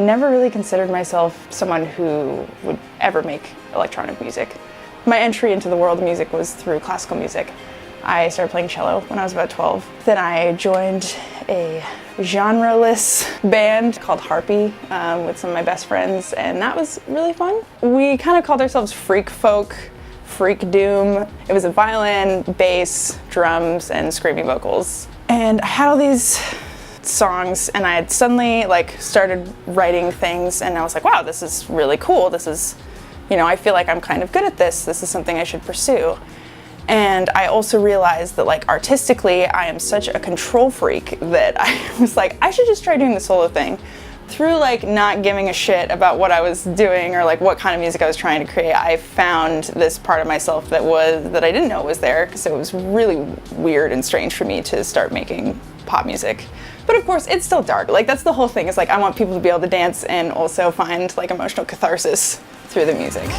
never really considered myself someone who would ever make electronic music. My entry into the world of music was through classical music. I started playing cello when I was about 12. Then I joined a genre-less band called Harpy with some of my best friends, and that was really fun. We kind of called ourselves freak folk, freak doom. It was a violin, bass, drums, and screaming vocals. And I had all these songs, and I had suddenly started writing things, and I was like, wow, this is really cool. This is, I feel like I'm kind of good at this. This is something I should pursue. And I also realized that artistically, I am such a control freak that I was like, I should just try doing the solo thing. Through not giving a shit about what I was doing or what kind of music I was trying to create, I found this part of myself that I didn't know was there, because it was really weird and strange for me to start making pop music. But of course, it's still dark. That's the whole thing. Is I want people to be able to dance and also find emotional catharsis through the music.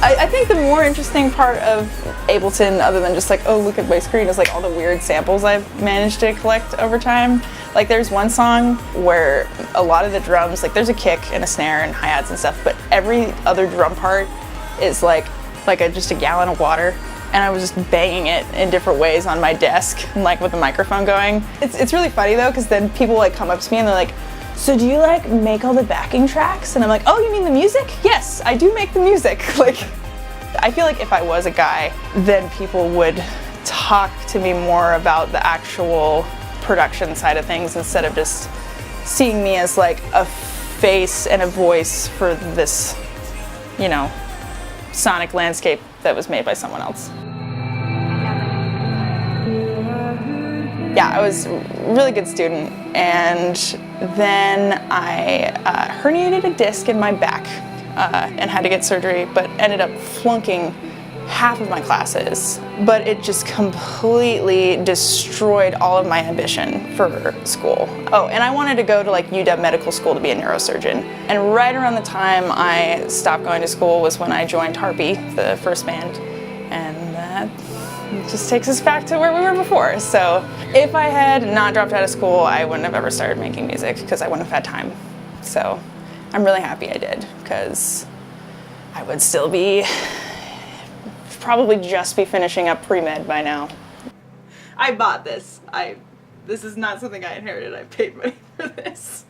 I think the more interesting part of Ableton, other than just oh, look at my screen, is all the weird samples I've managed to collect over time. There's one song where a lot of the drums, there's a kick and a snare and hi-hats and stuff, but every other drum part is just a gallon of water. And I was just banging it in different ways on my desk, with the microphone going. It's really funny though, because then people come up to me and they're like, so do you make all the backing tracks? And I'm like, oh, you mean the music? Yes, I do make the music. I feel if I was a guy, then people would talk to me more about the actual production side of things, instead of just seeing me as a face and a voice for this, sonic landscape that was made by someone else. Yeah, I was a really good student, and then I herniated a disc in my back and had to get surgery, but ended up flunking half of my classes. But it just completely destroyed all of my ambition for school. Oh, and I wanted to go to UW Medical School to be a neurosurgeon. And right around the time I stopped going to school was when I joined Harpy, the first band, and that just takes us back to where we were before. So if I had not dropped out of school, I wouldn't have ever started making music, because I wouldn't have had time. So I'm really happy I did, because I would still probably just be finishing up pre-med by now. I bought this. This is not something I inherited. I paid money for this.